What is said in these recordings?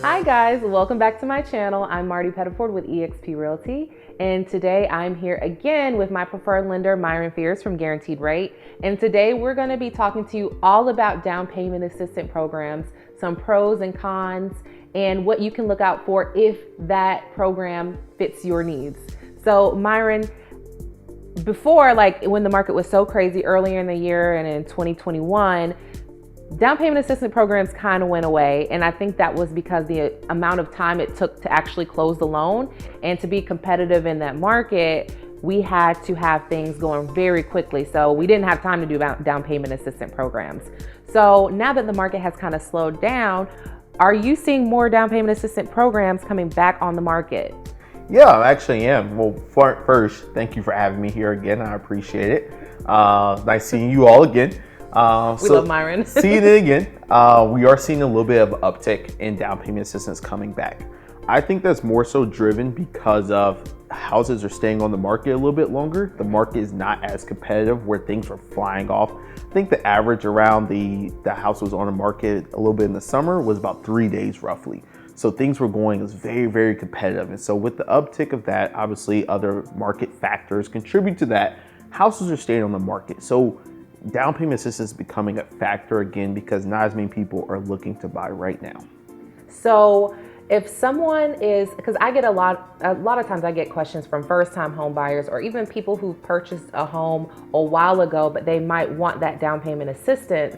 Hi guys, welcome back to my channel. I'm Marty Pettiford with eXp Realty, and today I'm here again with my preferred lender, Myron Fears from Guaranteed Rate. And today we're going to be talking to you all about down payment assistance programs, some pros and cons, and what you can look out for if that program fits your needs. So Myron, before, like when the market was so crazy earlier in the year and in 2021, down payment assistance programs kind of went away. And I think that was because the amount of time it took to actually close the loan, and to be competitive in that market, we had to have things going very quickly. So we didn't have time to do down payment assistance programs. So now that the market has kind of slowed down, are you seeing more down payment assistance programs coming back on the market? Yeah, I actually am. Well, first, thank you for having me here again. I appreciate it. Nice seeing you all again. We love Myron. Seeing it again. We are seeing a little bit of uptick in down payment assistance coming back. I think that's more so driven because of houses are staying on the market a little bit longer. The market is not as competitive where things were flying off. I think the average around the house was on the market a little bit in the summer was about 3 days roughly. So things were going, it was very, very competitive. And so with the uptick of that, obviously other market factors contribute to that. Houses are staying on the market. So down payment assistance is becoming a factor again because not as many people are looking to buy right now. So if someone is, because I get a lot of times I get questions from first-time home buyers or even people who purchased a home a while ago, but they might want that down payment assistance.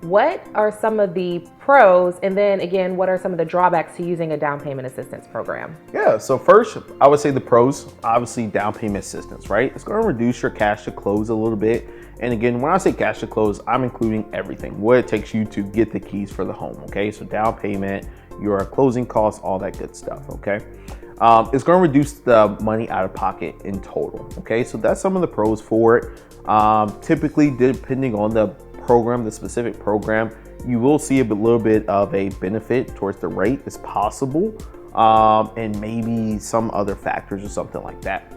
What are some of the pros? And then again, what are some of the drawbacks to using a down payment assistance program? Yeah, so first I would say the pros, obviously down payment assistance, right? It's going to reduce your cash to close a little bit. And again, when I say cash to close, I'm including everything, what it takes you to get the keys for the home, okay? So down payment, your closing costs, all that good stuff, okay? It's going to reduce the money out of pocket in total, okay? So that's some of the pros for it. Typically, depending on the program, the specific program, you will see a little bit of a benefit towards the rate is possible, and maybe some other factors or something like that.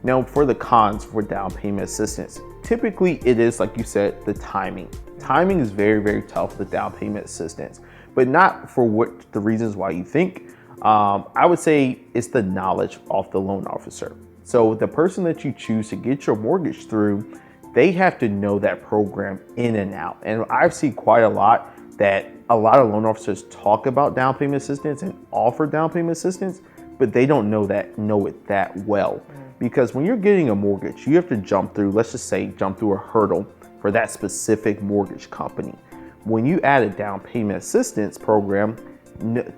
Now for the cons for down payment assistance, typically it is, like you said, the timing. Timing is very, very tough with down payment assistance, but not for what the reasons why you think. I would say it's the knowledge of the loan officer. So the person that you choose to get your mortgage through, they have to know that program in and out. And I've seen quite a lot that a lot of loan officers talk about down payment assistance and offer down payment assistance, but they don't know it that well. Because when you're getting a mortgage, you have to jump through, let's just say, jump through a hurdle for that specific mortgage company. When you add a down payment assistance program,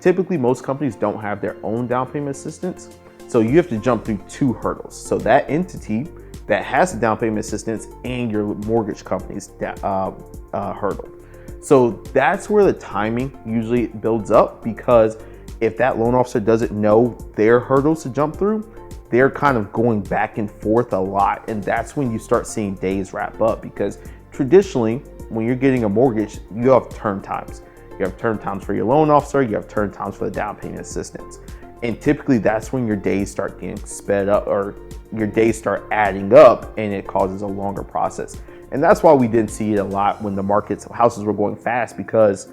typically most companies don't have their own down payment assistance. So you have to jump through 2 hurdles. So that entity that has the down payment assistance and your mortgage company's hurdle. So that's where the timing usually builds up, because if that loan officer doesn't know their hurdles to jump through, they're kind of going back and forth a lot. And that's when you start seeing days wrap up, because traditionally when you're getting a mortgage, you have turn times. You have turn times for your loan officer, you have turn times for the down payment assistance. And typically that's when your days start getting sped up, or your days start adding up, and it causes a longer process. And that's why we didn't see it a lot when the houses were going fast, because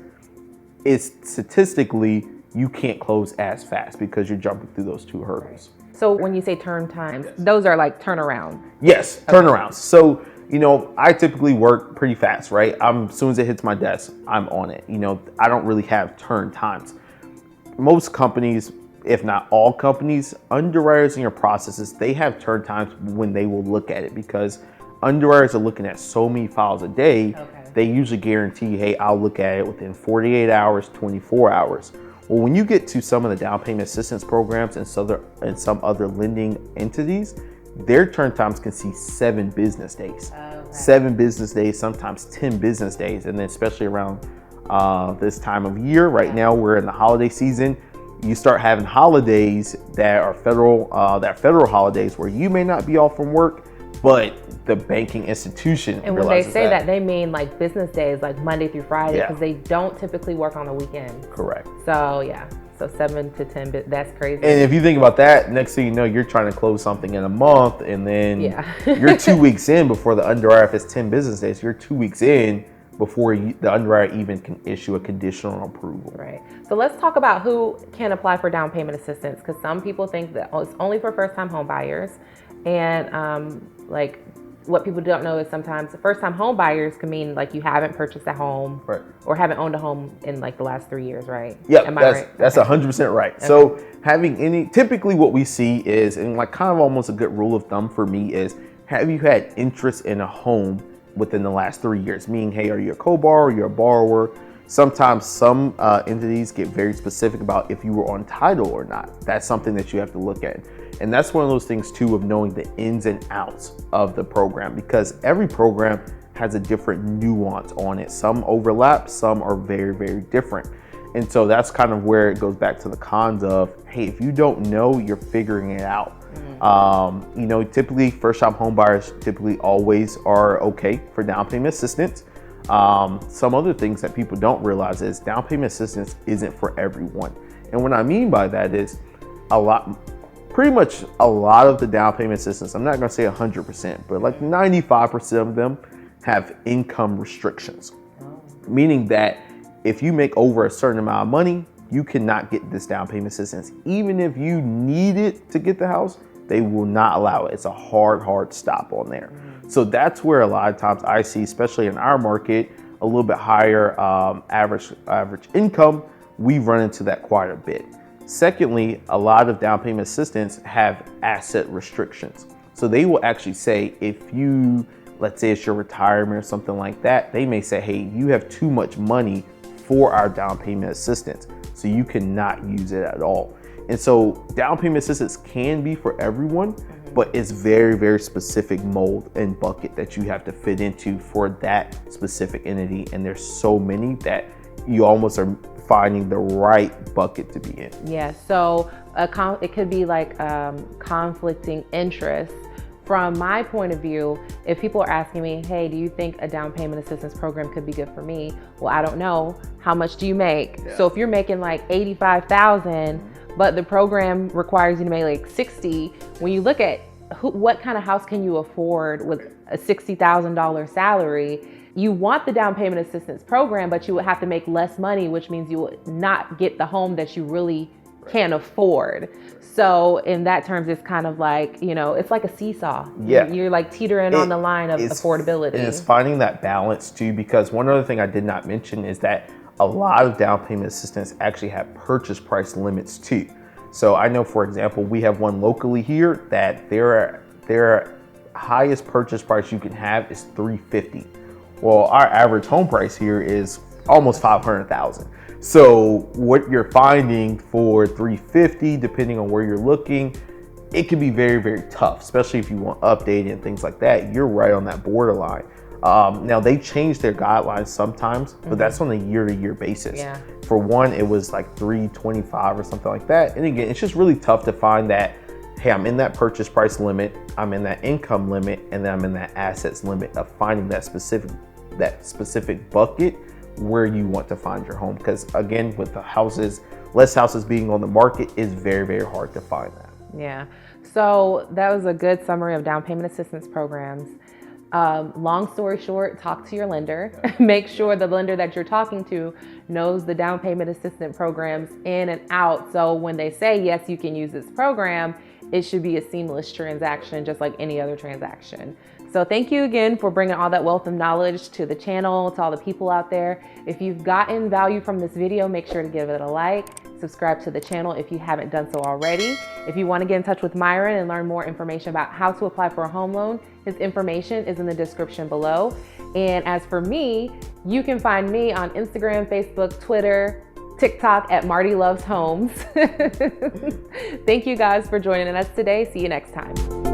it's statistically, you can't close as fast because you're jumping through those 2 hurdles. So when you say turn times, those are like turnaround? Yes, turnarounds. So, I typically work pretty fast, right? As soon as it hits my desk, I'm on it. I don't really have turn times. Most companies, if not all companies, underwriters in your processes, they have turn times when they will look at it, because underwriters are looking at so many files a day. Okay. They usually guarantee, hey, I'll look at it within 48 hours, 24 hours. Well, when you get to some of the down payment assistance programs and some other lending entities, their turn times can see 7 business days. Okay. 7 business days, sometimes 10 business days. And then especially around this time of year, right now we're in the holiday season, you start having holidays that are federal holidays where you may not be off from work, but the banking institution. And when they say that, they mean like business days, like Monday through Friday, because they don't typically work on the weekend. Correct. So yeah, so 7 to 10, that's crazy. And if you think about that, next thing you know, you're trying to close something in a month, and then you're 2 weeks in before the underwriter, if it's 10 business days, you're 2 weeks in before the underwriter even can issue a conditional approval. Right. So let's talk about who can apply for down payment assistance, because some people think that it's only for first-time home buyers. And like what people don't know is sometimes first-time home buyers can mean like you haven't purchased a home, right, or haven't owned a home in like the last 3 years, right? Yep, Am I right? That's 100% right. Okay. So typically what we see is, and like kind of almost a good rule of thumb for me is, have you had interest in a home within the last 3 years? Meaning, hey, are you a co-borrower, you're a borrower? Sometimes some entities get very specific about if you were on title or not. That's something that you have to look at. And that's one of those things too, of knowing the ins and outs of the program, because every program has a different nuance on it. Some overlap, some are very, very different. And so that's kind of where it goes back to the cons of, hey, if you don't know, you're figuring it out. You know, typically first-time home buyers typically always are okay for down payment assistance. Some other things that people don't realize is down payment assistance isn't for everyone. And what I mean by that is pretty much a lot of the down payment assistance, I'm not going to say 100%, but like 95% of them have income restrictions. Meaning that if you make over a certain amount of money, you cannot get this down payment assistance. Even if you need it to get the house, they will not allow it. It's a hard stop on there. So that's where a lot of times I see, especially in our market, a little bit higher average income, we run into that quite a bit. Secondly, a lot of down payment assistance have asset restrictions. So they will actually say, if you, let's say it's your retirement or something like that, they may say, hey, you have too much money for our down payment assistance, so you cannot use it at all. And so down payment assistance can be for everyone, but it's very, very specific mold and bucket that you have to fit into for that specific entity. And there's so many that you almost are finding the right bucket to be in. Yeah, so it could be like conflicting interests. From my point of view, if people are asking me, hey, do you think a down payment assistance program could be good for me? Well, I don't know. How much do you make? Yeah. So if you're making like $85,000, but the program requires you to make like 60, when you look at what kind of house can you afford with a $60,000 salary, you want the down payment assistance program, but you would have to make less money, which means you would not get the home that you really can afford. So in that terms, it's kind of like, you know, it's like a seesaw. Yeah. You're like teetering on the line of affordability. And it's finding that balance too, because one other thing I did not mention is that a lot of down payment assistance actually have purchase price limits too. So I know, for example, we have one locally here that their highest purchase price you can have is $350,000. Well, our average home price here is almost $500,000. So what you're finding for $350,000, depending on where you're looking, it can be very, very tough, especially if you want updated and things like that. You're right on that borderline. Now they change their guidelines sometimes, but that's on a year-to-year basis. Yeah. For one, it was like $325,000 or something like that. And again, it's just really tough to find that, hey, I'm in that purchase price limit, I'm in that income limit, and then I'm in that assets limit of finding that specific bucket where you want to find your home. Because again, with the less houses being on the market, is very, very hard to find that. Yeah. So that was a good summary of down payment assistance programs. Long story short, talk to your lender. Make sure the lender that you're talking to knows the down payment assistance programs in and out. So when they say, yes, you can use this program, it should be a seamless transaction, just like any other transaction. So thank you again for bringing all that wealth of knowledge to the channel, to all the people out there. If you've gotten value from this video, make sure to give it a like, subscribe to the channel if you haven't done so already. If you want to get in touch with Myron and learn more information about how to apply for a home loan, his information is in the description below. And as for me, you can find me on Instagram, Facebook, Twitter, TikTok at Marty Loves Homes. Thank you guys for joining us today. See you next time.